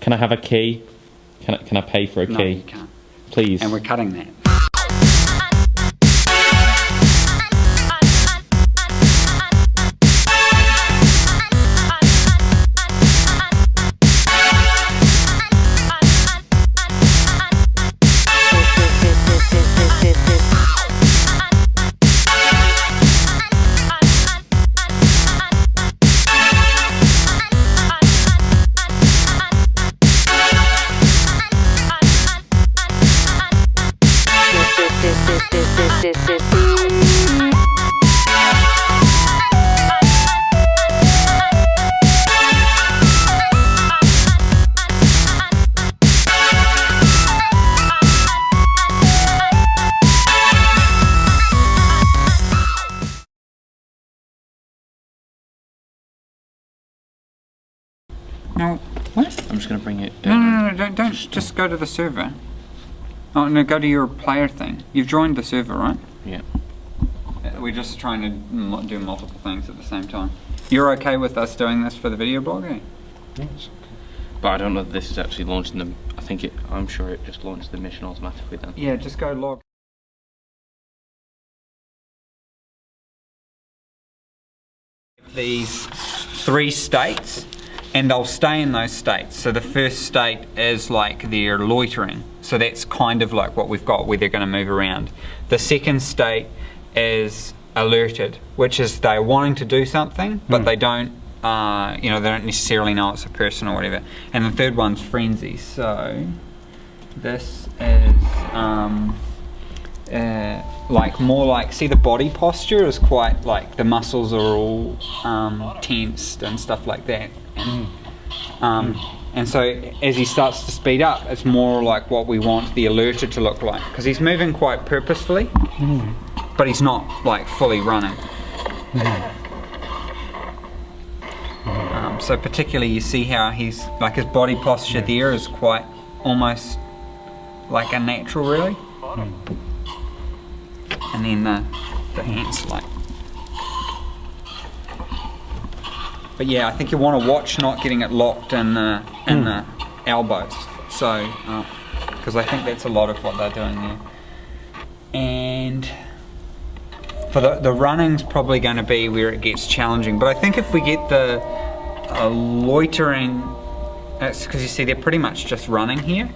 Can I have a key? Can I pay for a key? No, you can't. Please. And we're cutting that. No, what? I'm just going to bring it. No, don't. Just go to the server. Oh, no, go to your player thing. You've joined the server, right? Yeah. We're just trying to do multiple things at the same time. You're okay with us doing this for the video blog, eh? Yes. But I don't know if this is actually launching them. I'm sure it just launched the mission automatically then. Yeah, just go log. These 3 states, and they'll stay in those states. So the first state is like they're loitering. So that's kind of like what we've got where they're going to move around. The second state is alerted, which is they're wanting to do something, but they don't, they don't necessarily know it's a person or whatever. And the third one's frenzy. So this is more like, see the body posture is quite like the muscles are all tensed and stuff like that. And so as he starts to speed up, it's more like what we want the alerted to look like, because he's moving quite purposefully, but he's not like fully running. So particularly you see how he's like his body posture there is quite almost like unnatural, really. And then the hands like. But yeah, I think you want to watch not getting it locked in the elbows. So, because I think that's a lot of what they're doing there. And for the running's probably going to be where it gets challenging. But I think if we get the loitering, it's because you see they're pretty much just running here.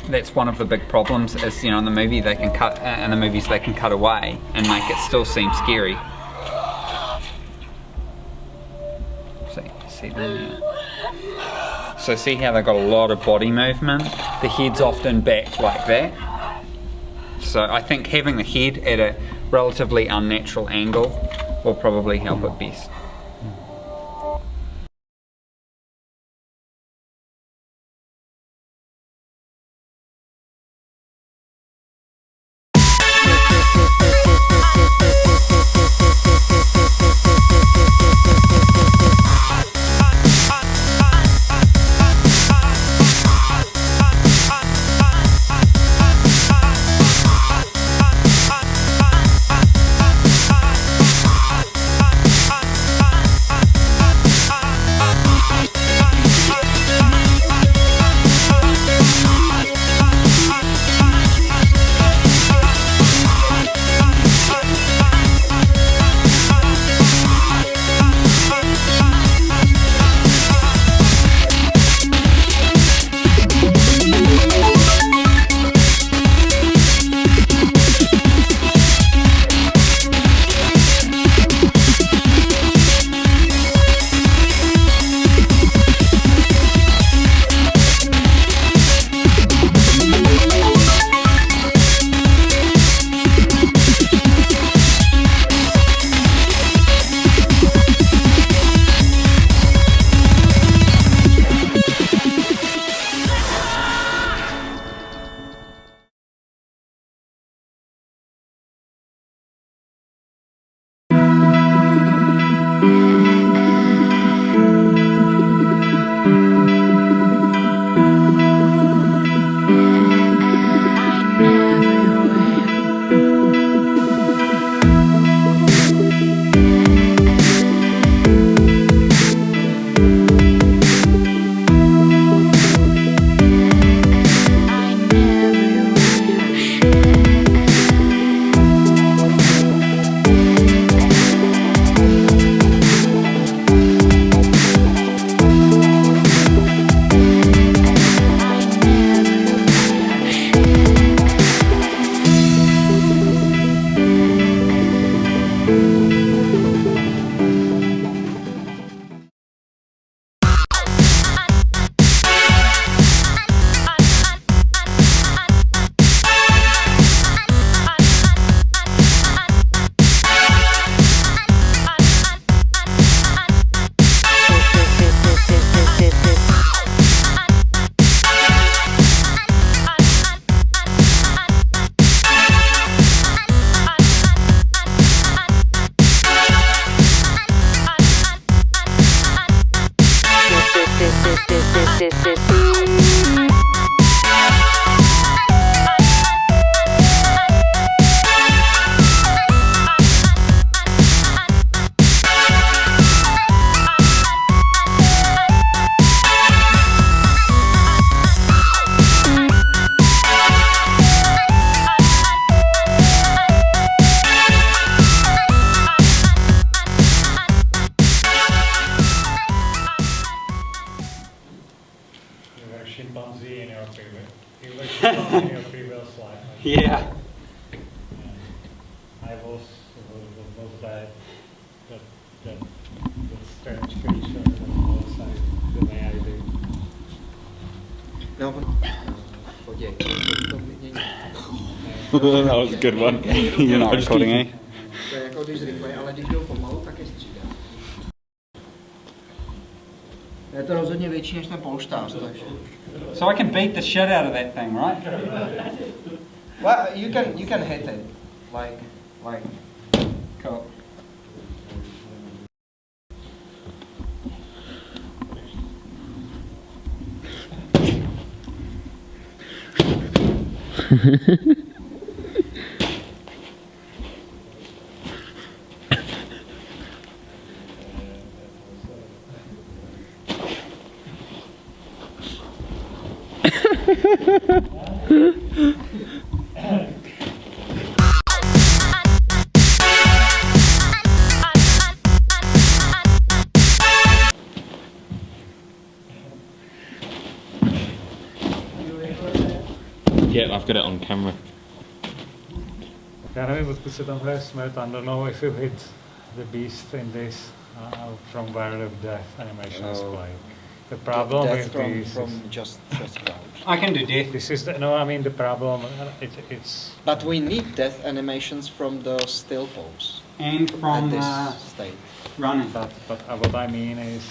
That's one of the big problems. Is in the movie they can cut in the movies they can cut away and make it still seem scary. See them there. So see how they've got a lot of body movement. The head's often back like that. So I think having the head at a relatively unnatural angle will probably help it best. Chimpanzee in your previous, you were chimpanzee in your previous life. Yeah. I was that strange creature that was the way I did. No, podívej, to mění. That was a good one. You're not recording, eh? To je jako když zrychlej, ale když jdou pomalu, tak je střídá. Je to rozhodně větší než ten polštář, takže. So I can beat the shit out of that thing, right? Well, you can hit it, like. Cool. Yeah, I've got it on camera. Já nevím, odkud se tam hraje smrt. I don't know if you hit the beast in this from where the death animations play. The problem with these from just crouch. I can do death. this is the problem. It's But we need death animations from the still pose And from at this state. running. but what I mean is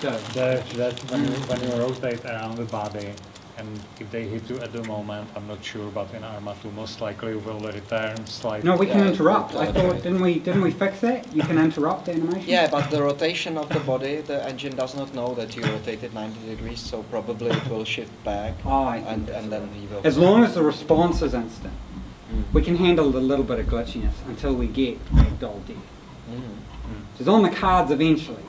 that when you rotate around the body. And if they hit you at the moment, I'm not sure, but in Arma 2 most likely you will return slightly. No, we can Yeah, interrupt. I okay. thought, didn't we fix that? You can interrupt the animation? Yeah, but the rotation of the body, the engine does not know that you rotated 90 degrees, so probably it will shift back, Oh, I see. and then he will. As long as the response is instant. We can handle a little bit of glitchiness until we get ragdoll death. It's on the cards eventually.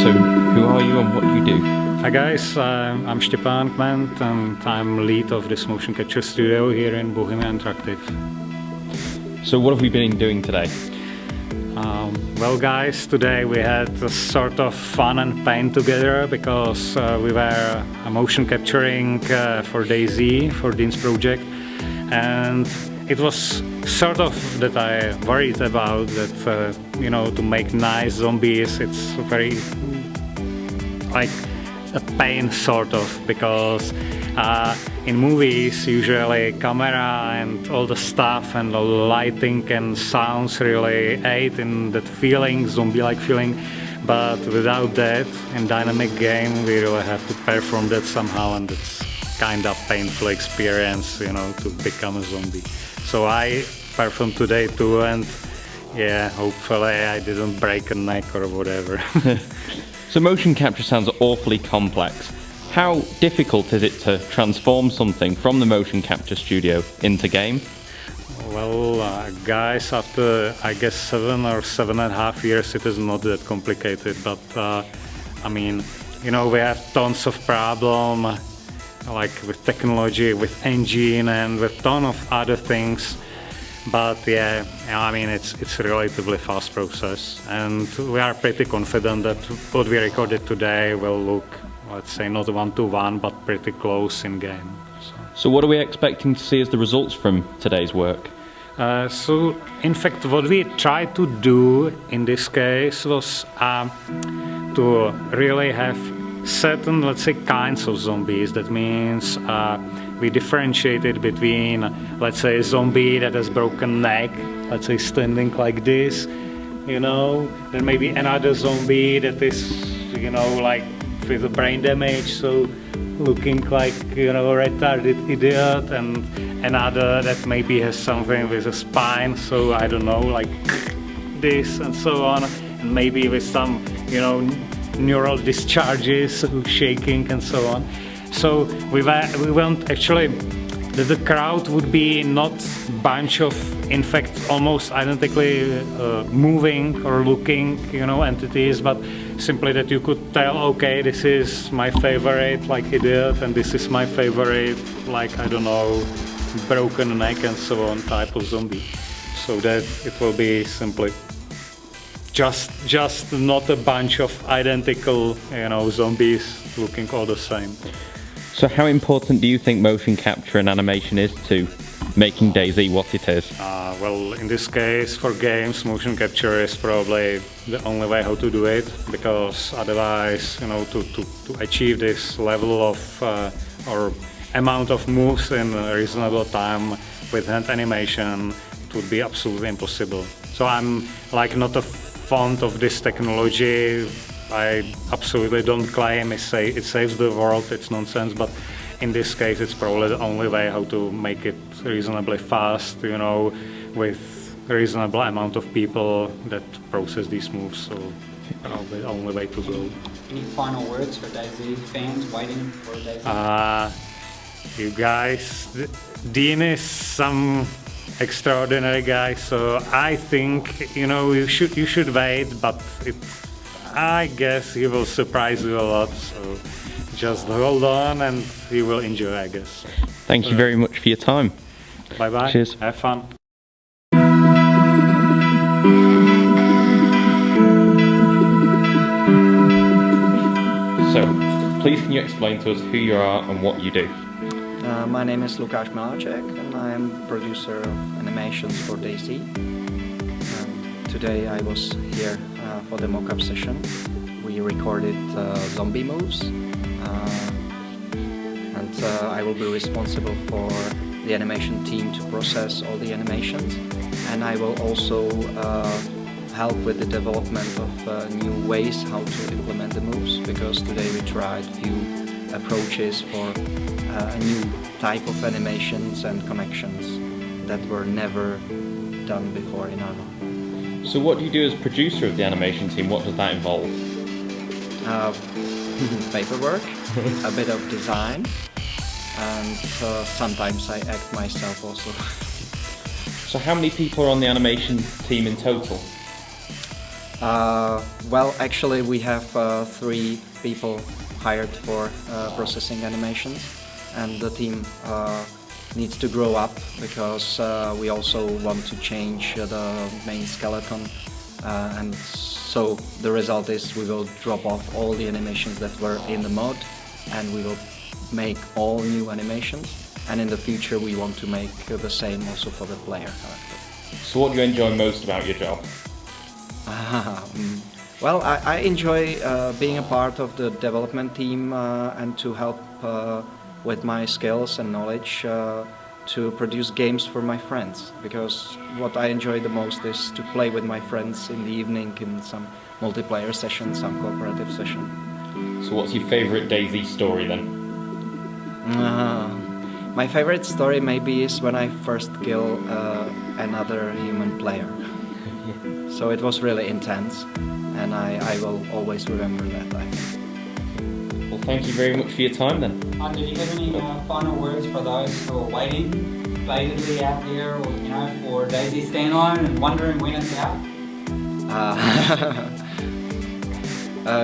So who are you and what do you do? Hi guys, I'm Stepan Kment and I'm lead of this motion capture studio here in Bohemia Interactive. So what have we been doing today? Well guys, today we had a sort of fun and pain together because we were motion capturing for DayZ, for Dean's project, and it was sort of that I worried about that, to make nice zombies, it's very like a pain sort of, because in movies usually camera and all the stuff and the lighting and sounds really aid in that feeling, zombie-like feeling, but without that in dynamic game we really have to perform that somehow, and it's kind of painful experience, to become a zombie. So I performed today too, and yeah, hopefully I didn't break a neck or whatever. So motion capture sounds awfully complex. How difficult is it to transform something from the motion capture studio into game? Well, guys, after I guess 7 or 7.5 years, it is not that complicated. But we have tons of problem, like with technology, with engine, and with ton of other things. But yeah, it's a relatively fast process, and we are pretty confident that what we recorded today will look, let's say, not 1-to-1, but pretty close in game. So what are we expecting to see as the results from today's work? So in fact, what we tried to do in this case was to really have certain, let's say, kinds of zombies. That means we differentiated between, let's say, a zombie that has broken neck, let's say standing like this, you know, then maybe another zombie that is, you know, like with a brain damage, so looking like, you know, a retarded idiot, and another that maybe has something with a spine, so I don't know, like this and so on, and maybe with some, you know, neural discharges, shaking and so on. So we want actually that the crowd would be not bunch of, in fact, almost identically moving or looking, you know, entities, but simply that you could tell, okay, this is my favorite, like idiot, and this is my favorite, like, I don't know, broken neck and so on type of zombie. So that it will be simply just not a bunch of identical, you know, zombies looking all the same. So how important do you think motion capture and animation is to making DayZ what it is? Well, in this case, for games, motion capture is probably the only way how to do it, because otherwise, you know, to achieve this level of or amount of moves in a reasonable time with hand animation, it would be absolutely impossible. So I'm like not a fond of this technology. I absolutely don't claim it saves the world, it's nonsense, but in this case it's probably the only way how to make it reasonably fast, you know, with a reasonable amount of people that process these moves, so probably the only way to go. Any final words for DayZ fans waiting for DayZ? You guys, Dean is some extraordinary guy, so I think, you know, you should wait, but I guess he will surprise you a lot, so just hold on and you will enjoy, I guess. Thank you very much for your time. Bye bye. Cheers. Have fun. So, please can you explain to us who you are and what you do? My name is Lukáš Miláček and I am producer of animations for DayZ. And today I was here for the mock-up session. We recorded zombie moves and I will be responsible for the animation team to process all the animations, and I will also help with the development of new ways how to implement the moves, because today we tried few approaches for a new type of animations and connections that were never done before in Arnold. So what do you do as producer of the animation team? What does that involve? Paperwork, a bit of design, and sometimes I act myself also. So how many people are on the animation team in total? Well, actually we have 3 people hired for processing animations, and the team needs to grow up because we also want to change the main skeleton, and so the result is we will drop off all the animations that were in the mod and we will make all new animations, and in the future we want to make the same also for the player character. So what do you enjoy most about your job? Well, I enjoy being a part of the development team and to help with my skills and knowledge to produce games for my friends, because what I enjoy the most is to play with my friends in the evening in some multiplayer session, some cooperative session. So what's your favourite DayZ story then? My favorite story maybe is when I first kill another human player. So it was really intense, and I will always remember that, I think. Well, thank you very much for your time then. Do you have any final words for those who are waiting belatedly out there, or you know, for DayZ Standalone and wondering when it's out?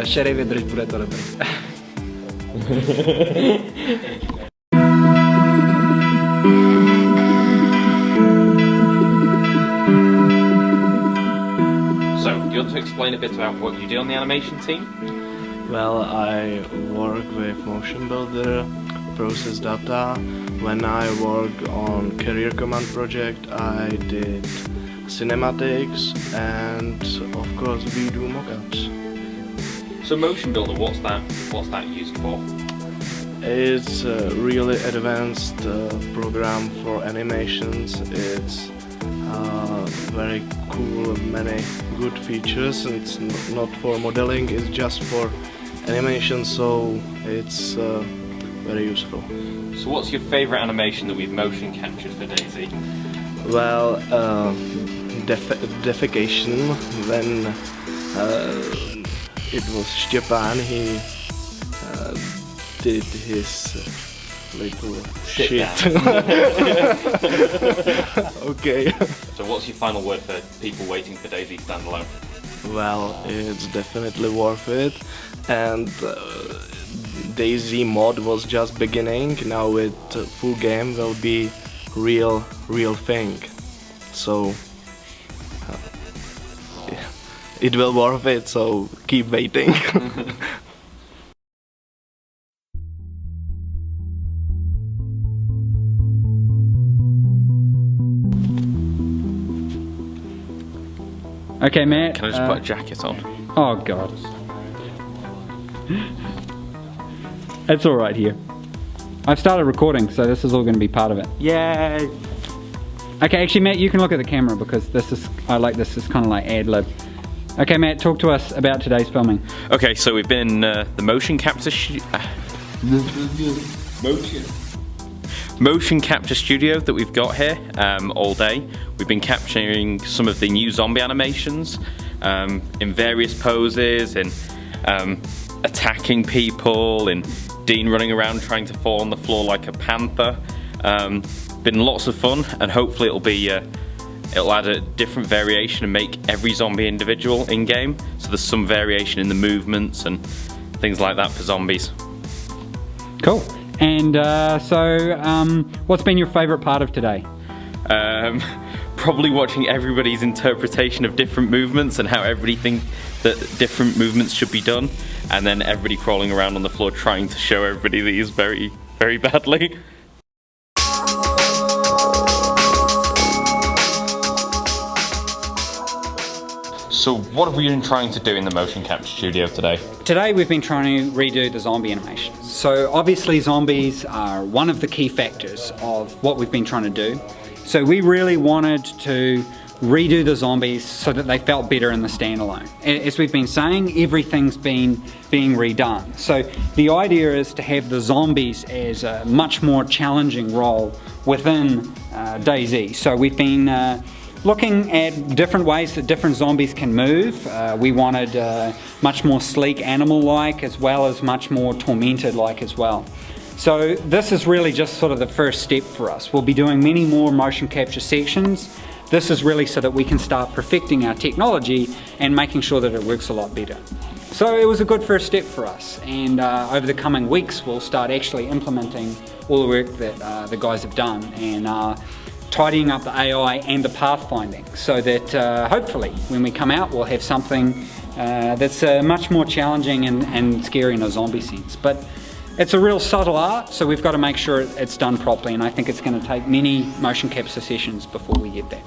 Sherry vydrž, bude to dobrý. So, do you want to explain a bit about what you do on the animation team? Well, I work with Motion Builder, process data. When I work on Career Command project, I did cinematics, and of course we do mockups. So Motion Builder, what's that used for? It's a really advanced program for animations. It's very cool, many good features. And it's not for modeling, it's just for animation, so it's very useful. So what's your favourite animation that we've motion captured for DayZ? Well, defecation, when it was Stepan, he did his little shit. Okay. So what's your final word for people waiting for DayZ standalone? Well, it's definitely worth it, and DayZ mod was just beginning. Now with full game will be real thing. So it will worth it. So keep waiting. Okay, Matt. Can I just put a jacket on? Oh God. It's all right here. I've started recording, so this is all going to be part of it. Yay! Okay, actually, Matt, you can look at the camera because I like this. It's kind of like ad lib. Okay, Matt, talk to us about today's filming. Okay, so we've been in the motion capture studio that we've got here all day. We've been capturing some of the new zombie animations in various poses, and attacking people, and Dean running around trying to fall on the floor like a panther. Been lots of fun, and hopefully it'll add a different variation and make every zombie individual in game. So there's some variation in the movements and things like that for zombies. Cool. And what's been your favourite part of today? Probably watching everybody's interpretation of different movements and how everybody thinks that different movements should be done, and then everybody crawling around on the floor trying to show everybody these very, very badly. So what have we been trying to do in the motion capture studio today? Today we've been trying to redo the zombie animations. So obviously zombies are one of the key factors of what we've been trying to do. So we really wanted to redo the zombies so that they felt better in the standalone. As we've been saying, everything's being redone. So the idea is to have the zombies as a much more challenging role within DayZ. So we've been looking at different ways that different zombies can move. We wanted much more sleek animal-like, as well as much more tormented-like as well. So this is really just sort of the first step for us. We'll be doing many more motion capture sections. This is really so that we can start perfecting our technology and making sure that it works a lot better. So it was a good first step for us, and over the coming weeks we'll start actually implementing all the work that the guys have done, and tidying up the AI and the pathfinding, so that hopefully when we come out we'll have something that's much more challenging and scary in a zombie sense. But it's a real subtle art, so we've got to make sure it's done properly, and I think it's going to take many motion capture sessions before we get there.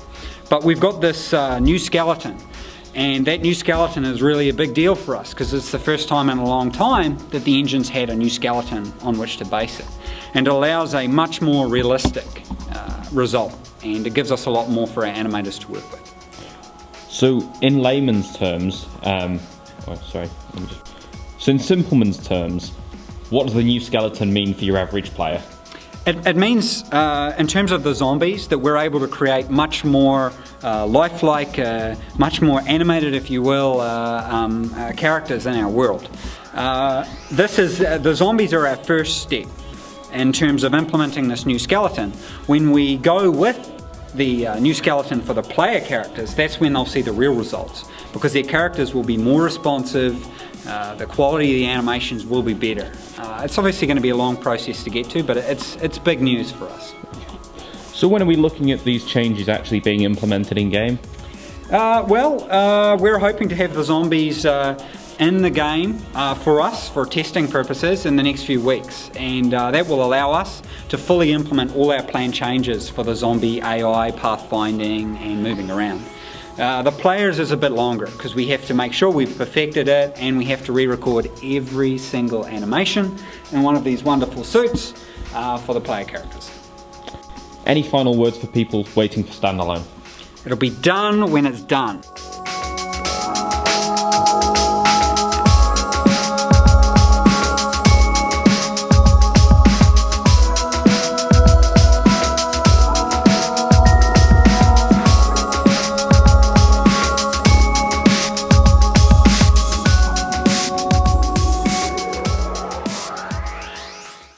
But we've got this new skeleton, and that new skeleton is really a big deal for us because it's the first time in a long time that the engine's had a new skeleton on which to base it, and it allows a much more realistic result, and it gives us a lot more for our animators to work with. So in layman's terms, so in simpleman's terms, what does the new skeleton mean for your average player? It means, in terms of the zombies, that we're able to create much more lifelike, much more animated, if you will, characters in our world. The zombies are our first step in terms of implementing this new skeleton. When we go with the new skeleton for the player characters, that's when they'll see the real results, because their characters will be more responsive, the quality of the animations will be better. It's obviously going to be a long process to get to, but it's big news for us. So when are we looking at these changes actually being implemented in game? We're hoping to have the zombies in the game for us, for testing purposes, in the next few weeks, and that will allow us to fully implement all our planned changes for the zombie AI, pathfinding and moving around. The players is a bit longer because we have to make sure we've perfected it, and we have to re-record every single animation in one of these wonderful suits for the player characters. Any final words for people waiting for standalone? It'll be done when it's done.